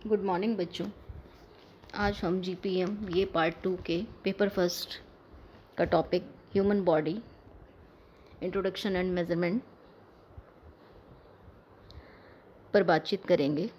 Good morning बच्चों। आज हम जीपीएम ये पार्ट 2 के पेपर फर्स्ट का topic human body introduction and measurement पर बातचीत करेंगे।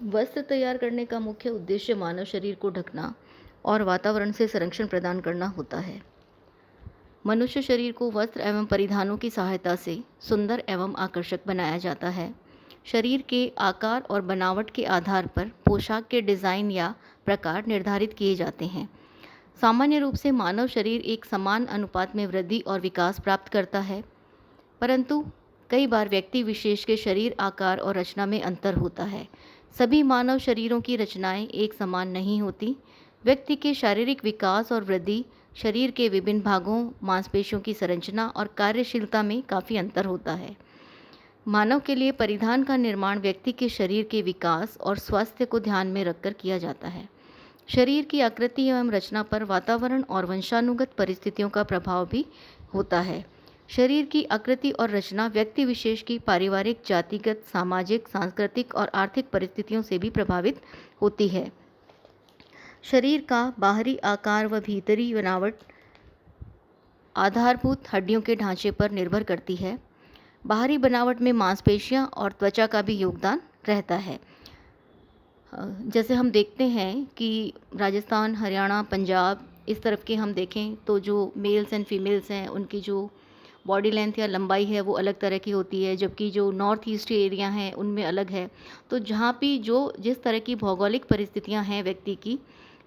वस्त्र तैयार करने का मुख्य उद्देश्य मानव शरीर को ढकना और वातावरण से संरक्षण प्रदान करना होता है। मनुष्य शरीर को वस्त्र एवं परिधानों की सहायता से सुंदर एवं आकर्षक बनाया जाता है। शरीर के आकार और बनावट के आधार पर पोशाक के डिज़ाइन या प्रकार निर्धारित किए जाते हैं। सामान्य रूप से मानव शरीर एक समान अनुपात में वृद्धि और विकास प्राप्त करता है, परंतु कई बार व्यक्ति विशेष के शरीर आकार और रचना में अंतर होता है। सभी मानव शरीरों की रचनाएं एक समान नहीं होती। व्यक्ति के शारीरिक विकास और वृद्धि, शरीर के विभिन्न भागों, मांसपेशियों की संरचना और कार्यशीलता में काफ़ी अंतर होता है। मानव के लिए परिधान का निर्माण व्यक्ति के शरीर के विकास और स्वास्थ्य को ध्यान में रखकर किया जाता है। शरीर की आकृति एवं रचना पर वातावरण और वंशानुगत परिस्थितियों का प्रभाव भी होता है। शरीर की आकृति और रचना व्यक्ति विशेष की पारिवारिक, जातिगत, सामाजिक, सांस्कृतिक और आर्थिक परिस्थितियों से भी प्रभावित होती है। शरीर का बाहरी आकार व भीतरी बनावट आधारभूत हड्डियों के ढांचे पर निर्भर करती है। बाहरी बनावट में मांसपेशियां और त्वचा का भी योगदान रहता है। जैसे हम देखते हैं कि राजस्थान, हरियाणा, पंजाब इस तरफ के हम देखें तो जो मेल्स एंड फीमेल्स हैं उनकी जो बॉडी लेंथ या लंबाई है वो अलग तरह की होती है, जबकि जो नॉर्थ ईस्ट एरिया हैं उनमें अलग है। तो जहाँ भी जिस तरह की भौगोलिक परिस्थितियाँ हैं व्यक्ति की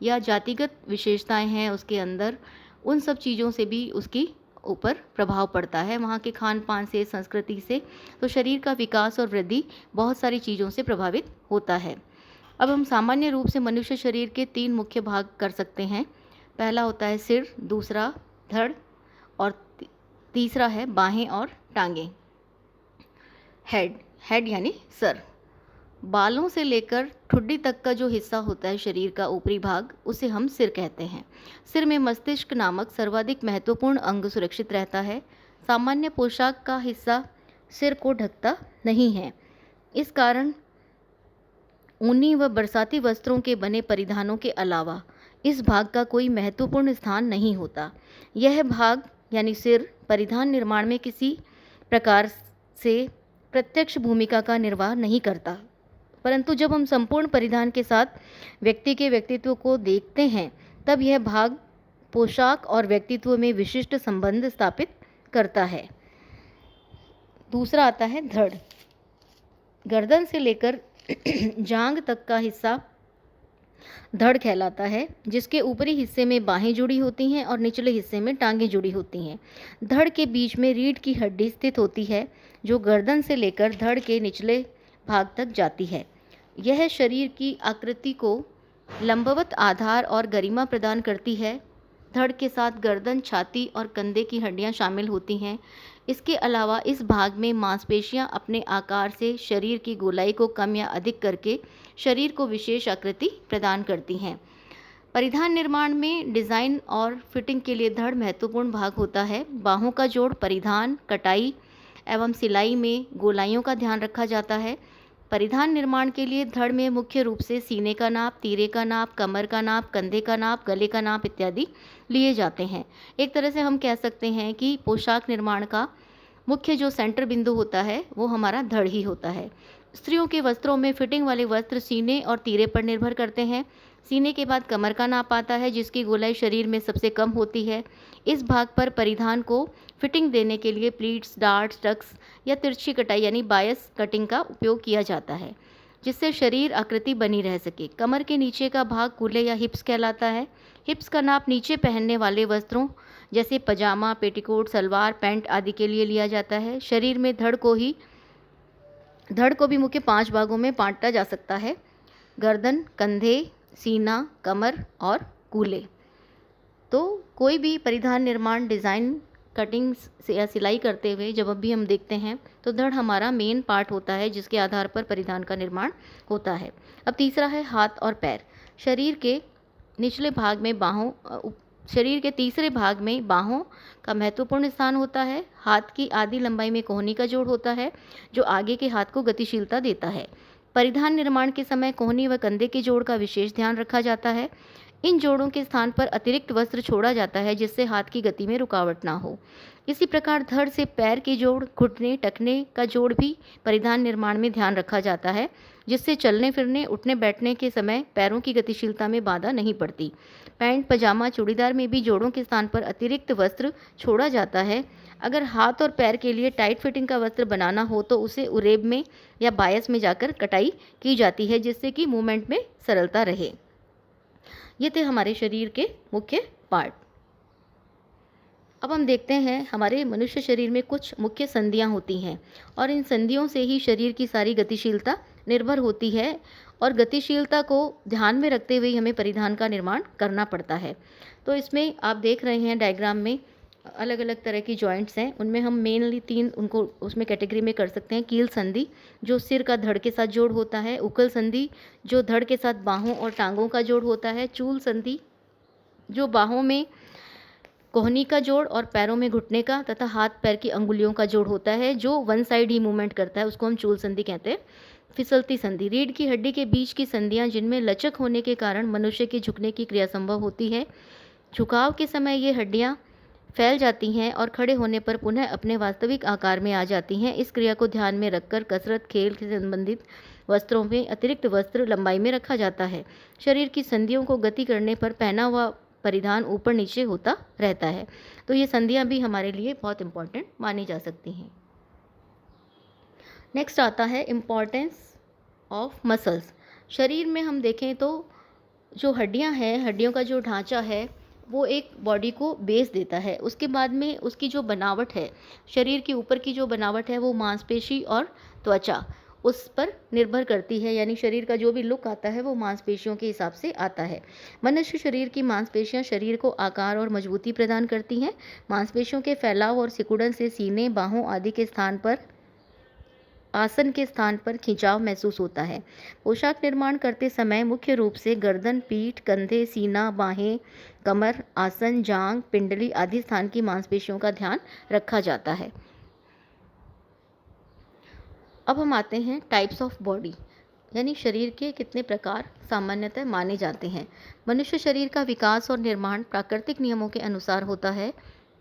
या जातिगत विशेषताएं हैं उसके अंदर, उन सब चीज़ों से भी उसकी ऊपर प्रभाव पड़ता है, वहाँ के खान पान से, संस्कृति से। तो शरीर का विकास और वृद्धि बहुत सारी चीज़ों से प्रभावित होता है। अब हम सामान्य रूप से मनुष्य शरीर के 3 मुख्य भाग कर सकते हैं। पहला होता है सिर, दूसरा धड़ और तीसरा है बाहें और टांगें। हेड यानी सर। बालों से लेकर ठुड्डी तक का जो हिस्सा होता है शरीर का ऊपरी भाग, उसे हम सिर कहते हैं। सिर में मस्तिष्क नामक सर्वाधिक महत्वपूर्ण अंग सुरक्षित रहता है। सामान्य पोशाक का हिस्सा सिर को ढकता नहीं है। इस कारण ऊनी व बरसाती वस्त्रों के बने परिधानों के अलावा इस भाग का कोई महत्वपूर्ण स्थान नहीं होता। यह भाग यानी सिर परिधान निर्माण में किसी प्रकार से प्रत्यक्ष भूमिका का निर्वाह नहीं करता, परंतु जब हम संपूर्ण परिधान के साथ व्यक्ति के व्यक्तित्व को देखते हैं तब यह भाग पोशाक और व्यक्तित्व में विशिष्ट संबंध स्थापित करता है। दूसरा आता है धड़। गर्दन से लेकर जांघ तक का हिस्सा धड़ कहलाता है, जिसके ऊपरी हिस्से में बाहें जुड़ी होती हैं और निचले हिस्से में टांगें जुड़ी होती हैं। धड़ के बीच में रीढ़ की हड्डी स्थित होती है, जो गर्दन से लेकर धड़ के निचले भाग तक जाती है। यह शरीर की आकृति को लंबवत आधार और गरिमा प्रदान करती है। धड़ के साथ गर्दन, छाती और कंधे की हड्डियां शामिल होती हैं। इसके अलावा इस भाग में मांसपेशियां अपने आकार से शरीर की गोलाई को कम या अधिक करके शरीर को विशेष आकृति प्रदान करती हैं। परिधान निर्माण में डिज़ाइन और फिटिंग के लिए धड़ महत्वपूर्ण भाग होता है। बाहों का जोड़, परिधान, कटाई एवं सिलाई में गोलाइयों का ध्यान रखा जाता है। परिधान निर्माण के लिए धड़ में मुख्य रूप से सीने का नाप, तीरे का नाप, कमर का नाप, कंधे का नाप, गले का नाप इत्यादि लिए जाते हैं। एक तरह से हम कह सकते हैं कि पोशाक निर्माण का मुख्य जो सेंटर बिंदु होता है वो हमारा धड़ ही होता है। स्त्रियों के वस्त्रों में फिटिंग वाले वस्त्र सीने और तीरे पर निर्भर करते हैं। सीने के बाद कमर का नाप आता है, जिसकी गोलाई शरीर में सबसे कम होती है। इस भाग पर परिधान को फिटिंग देने के लिए प्लीट्स, डार्ट्स, टक्स या तिरछी कटाई यानी बायस कटिंग का उपयोग किया जाता है, जिससे शरीर आकृति बनी रह सके। कमर के नीचे का भाग कूल्हे या हिप्स कहलाता है। हिप्स का नाप नीचे पहनने वाले वस्त्रों जैसे पजामा, पेटीकोट, सलवार, पैंट आदि के लिए लिया जाता है। शरीर में धड़ को भी मुख्य 5 भागों में बांटा जा सकता है: गर्दन, कंधे, सीना, कमर और कूल्हे। तो कोई भी परिधान निर्माण, डिज़ाइन, कटिंग से या सिलाई करते हुए जब भी हम देखते हैं तो धड़ हमारा मेन पार्ट होता है, जिसके आधार पर परिधान का निर्माण होता है। अब तीसरा है हाथ और पैर। शरीर के निचले भाग में बाहों शरीर के तीसरे भाग में बाहों का महत्वपूर्ण स्थान होता है। हाथ की आधी लंबाई में कोहनी का जोड़ होता है जो आगे के हाथ को गतिशीलता देता है। परिधान निर्माण के समय कोहनी व कंधे के जोड़ का विशेष ध्यान रखा जाता है। इन जोड़ों के स्थान पर अतिरिक्त वस्त्र छोड़ा जाता है जिससे हाथ की गति में रुकावट ना हो। इसी प्रकार धड़ से पैर के जोड़, घुटने, टखने का जोड़ भी परिधान निर्माण में ध्यान रखा जाता है जिससे चलने फिरने, उठने बैठने के समय पैरों की गतिशीलता में बाधा नहीं पड़ती। पैंट, पजामा, चूड़ीदार में भी जोड़ों के स्थान पर अतिरिक्त वस्त्र छोड़ा जाता है। अगर हाथ और पैर के लिए टाइट फिटिंग का वस्त्र बनाना हो तो उसे उरेब में या बायस में जाकर कटाई की जाती है जिससे कि मूवमेंट में सरलता रहे। ये थे हमारे शरीर के मुख्य पार्ट। अब हम देखते हैं हमारे मनुष्य शरीर में कुछ मुख्य संधियां होती हैं और इन संधियों से ही शरीर की सारी गतिशीलता निर्भर होती है और गतिशीलता को ध्यान में रखते हुए हमें परिधान का निर्माण करना पड़ता है। तो इसमें आप देख रहे हैं डायग्राम में अलग अलग तरह की जॉइंट्स हैं। उनमें हम मेनली 3 उनको उसमें कैटेगरी में कर सकते हैं। कील संधि जो सिर का धड़ के साथ जोड़ होता है, उकल संधि जो धड़ के साथ बाहों और टांगों का जोड़ होता है, चूल संधि जो बाहों में कोहनी का जोड़ और पैरों में घुटने का तथा हाथ पैर की अंगुलियों का जोड़ होता है जो वन साइड ही मूवमेंट करता है, उसको हम चूल संधि कहते हैं। फिसलती संधि रीढ़ की हड्डी के बीच की संधियां जिनमें लचक होने के कारण मनुष्य के झुकने की क्रिया संभव होती है। झुकाव के समय ये हड्डियां फैल जाती हैं और खड़े होने पर पुनः अपने वास्तविक आकार में आ जाती हैं। इस क्रिया को ध्यान में रखकर कसरत, खेल से संबंधित वस्त्रों में अतिरिक्त वस्त्र लंबाई में रखा जाता है। शरीर की संधियों को गति करने पर पहना हुआ परिधान ऊपर नीचे होता रहता है। तो ये संधियां भी हमारे लिए बहुत इंपॉर्टेंट मानी जा सकती हैं। नेक्स्ट आता है इम्पॉर्टेंस ऑफ मसल्स। शरीर में हम देखें तो जो हड्डियां हैं, हड्डियों का जो ढांचा है वो एक बॉडी को बेस देता है। उसके बाद में उसकी जो बनावट है, शरीर के ऊपर की जो बनावट है वो मांसपेशी और त्वचा उस पर निर्भर करती है। यानी शरीर का जो भी लुक आता है वो मांसपेशियों के हिसाब से आता है। मनुष्य शरीर की मांसपेशियां शरीर को आकार और मजबूती प्रदान करती हैं। मांसपेशियों के फैलाव और सिकुड़न से सीने, बाहों आदि के स्थान पर, आसन के स्थान पर खिंचाव महसूस होता है। पोशाक निर्माण करते समय मुख्य रूप से गर्दन, पीठ, कंधे, सीना, बाहें, कमर, आसन, जांघ, पिंडली आदि स्थान की मांसपेशियों का ध्यान रखा जाता है। अब हम आते हैं टाइप्स ऑफ बॉडी, यानी शरीर के कितने प्रकार सामान्यतः माने जाते हैं। मनुष्य शरीर का विकास और निर्माण प्राकृतिक नियमों के अनुसार होता है।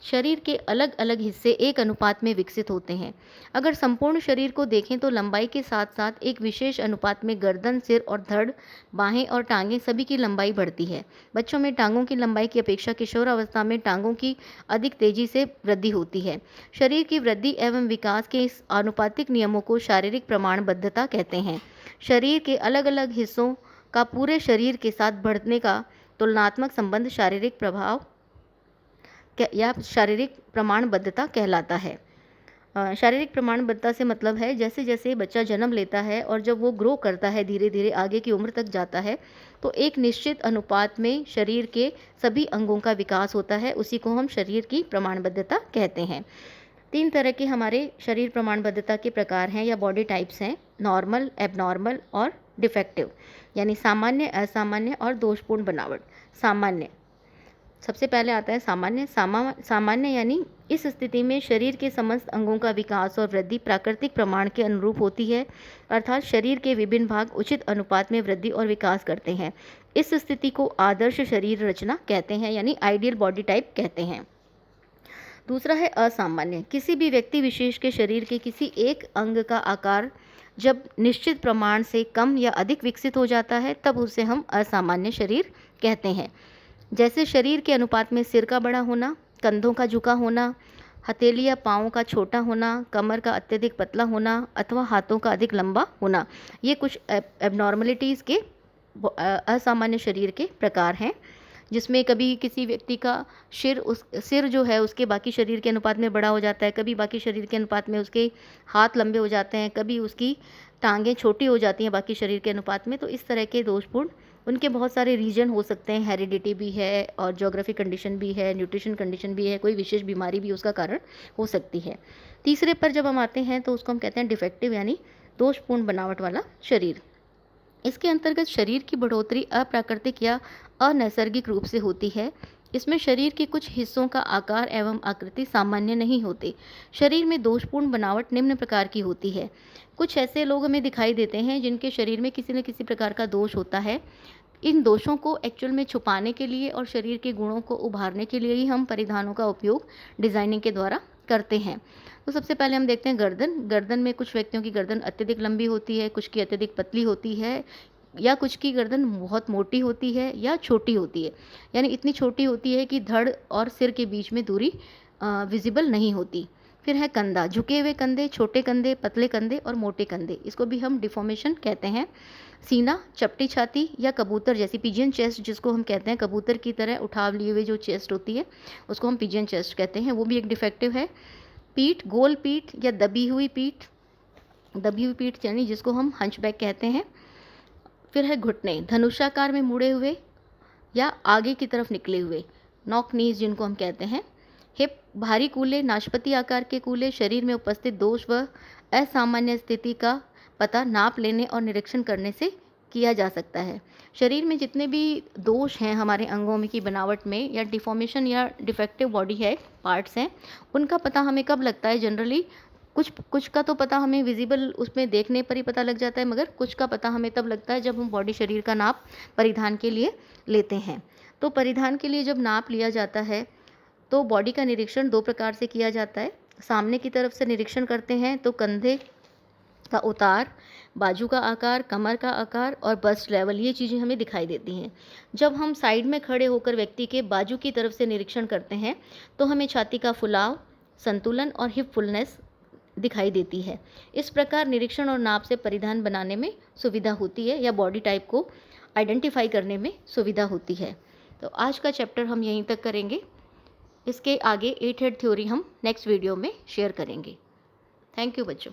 शरीर के अलग अलग हिस्से एक अनुपात में विकसित होते हैं। अगर संपूर्ण शरीर को देखें तो लंबाई के साथ साथ एक विशेष अनुपात में गर्दन, सिर और धड़, बाहें और टांगें सभी की लंबाई बढ़ती है। बच्चों में टांगों की लंबाई की अपेक्षा किशोरावस्था में टांगों की अधिक तेजी से वृद्धि होती है। शरीर की वृद्धि एवं विकास के इस आनुपातिक नियमों को शारीरिक प्रमाणबद्धता कहते हैं। शरीर के अलग अलग हिस्सों का पूरे शरीर के साथ बढ़ने का तुलनात्मक संबंध शारीरिक प्रभाव या शारीरिक प्रमाणबद्धता कहलाता है। शारीरिक प्रमाणबद्धता से मतलब है जैसे जैसे बच्चा जन्म लेता है और जब वो ग्रो करता है, धीरे धीरे आगे की उम्र तक जाता है, तो एक निश्चित अनुपात में शरीर के सभी अंगों का विकास होता है। उसी को हम शरीर की प्रमाणबद्धता कहते हैं। 3 तरह के हमारे शरीर प्रमाणबद्धता के प्रकार हैं या बॉडी टाइप्स हैं: नॉर्मल, एबनॉर्मल और डिफेक्टिव, यानी सामान्य, असामान्य और दोषपूर्ण बनावट। सामान्य सबसे पहले आता है सामान्य। सामान्य यानी इस स्थिति में शरीर के समस्त अंगों का विकास और वृद्धि प्राकृतिक प्रमाण के अनुरूप होती है, अर्थात शरीर के विभिन्न भाग उचित अनुपात में वृद्धि और विकास करते हैं। इस स्थिति को आदर्श शरीर रचना कहते हैं, यानी आइडियल बॉडी टाइप कहते हैं। दूसरा है असामान्य। किसी भी व्यक्ति विशेष के शरीर के किसी एक अंग का आकार जब निश्चित प्रमाण से कम या अधिक विकसित हो जाता है तब उसे हम असामान्य शरीर कहते हैं। जैसे शरीर के अनुपात में सिर का बड़ा होना, कंधों का झुका होना, हथेली या पाँव का छोटा होना, कमर का अत्यधिक पतला होना अथवा हाथों का अधिक लंबा होना, ये कुछ एबनॉर्मलिटीज़ के असामान्य शरीर के प्रकार हैं। जिसमें कभी किसी व्यक्ति का सिर जो है उसके बाकी शरीर के अनुपात में बड़ा हो जाता है, कभी बाकी शरीर के अनुपात में उसके हाथ लंबे हो जाते हैं, कभी उसकी टांगें छोटी हो जाती हैं बाकी शरीर के अनुपात में। तो इस तरह के दोषपूर्ण उनके बहुत सारे रीजन हो सकते हैं। हेरिडिटी भी है और ज्योग्राफी कंडीशन भी है, न्यूट्रिशन कंडीशन भी है, कोई विशेष बीमारी भी उसका कारण हो सकती है। तीसरे पर जब हम आते हैं तो उसको हम कहते हैं डिफेक्टिव, यानी दोषपूर्ण बनावट वाला शरीर। इसके अंतर्गत शरीर की बढ़ोतरी अप्राकृतिक या अनैसर्गिक रूप से होती है। इसमें शरीर के कुछ हिस्सों का आकार एवं आकृति सामान्य नहीं होते। शरीर में दोषपूर्ण बनावट निम्न प्रकार की होती है। कुछ ऐसे लोग हमें दिखाई देते हैं जिनके शरीर में किसी न किसी प्रकार का दोष होता है। इन दोषों को एक्चुअल में छुपाने के लिए और शरीर के गुणों को उभारने के लिए ही हम परिधानों का उपयोग डिज़ाइनिंग के द्वारा करते हैं। तो सबसे पहले हम देखते हैं गर्दन। गर्दन में कुछ व्यक्तियों की गर्दन अत्यधिक लंबी होती है, कुछ की अत्यधिक पतली होती है, या कुछ की गर्दन बहुत मोटी होती है या छोटी होती है। यानी इतनी छोटी होती है कि धड़ और सिर के बीच में दूरी विजिबल नहीं होती। फिर है कंधा, झुके हुए कंधे, छोटे कंधे, पतले कंधे और मोटे कंधे, इसको भी हम डिफॉर्मेशन कहते हैं। सीना, चपटी छाती या कबूतर जैसी पिजियन चेस्ट जिसको हम कहते हैं, कबूतर की तरह उठाव लिए हुए जो चेस्ट होती है उसको हम पिजियन चेस्ट कहते हैं, वो भी एक डिफेक्टिव है। पीठ, गोल पीठ या दबी हुई पीठ यानी जिसको हम हंचबैक कहते हैं। फिर है घुटने, धनुषाकार में मुड़े हुए या आगे की तरफ निकले हुए, नॉक नीज जिनको हम कहते हैं। हिप, भारी कूल्हे, नाशपाती आकार के कूल्हे, शरीर में उपस्थित दोष व असामान्य स्थिति का पता नाप लेने और निरीक्षण करने से किया जा सकता है। शरीर में जितने भी दोष हैं हमारे अंगों में की बनावट में, या डिफॉर्मेशन या डिफेक्टिव बॉडी है पार्ट्स हैं, उनका पता हमें कब लगता है जनरली? कुछ का तो पता हमें विजिबल उसमें देखने पर ही पता लग जाता है, मगर कुछ का पता हमें तब लगता है जब हम बॉडी शरीर का नाप परिधान के लिए लेते हैं। तो परिधान के लिए जब नाप लिया जाता है तो बॉडी का निरीक्षण दो प्रकार से किया जाता है। सामने की तरफ से निरीक्षण करते हैं तो कंधे का उतार, बाजू का आकार, कमर का आकार और बस्ट लेवल, ये चीज़ें हमें दिखाई देती हैं। जब हम साइड में खड़े होकर व्यक्ति के बाजू की तरफ से निरीक्षण करते हैं तो हमें छाती का फुलाव, संतुलन और हिप फुलनेस दिखाई देती है। इस प्रकार निरीक्षण और नाप से परिधान बनाने में सुविधा होती है या बॉडी टाइप को आइडेंटिफाई करने में सुविधा होती है। तो आज का चैप्टर हम यहीं तक करेंगे। इसके आगे 8 हेड थ्योरी हम नेक्स्ट वीडियो में शेयर करेंगे। थैंक यू बच्चों।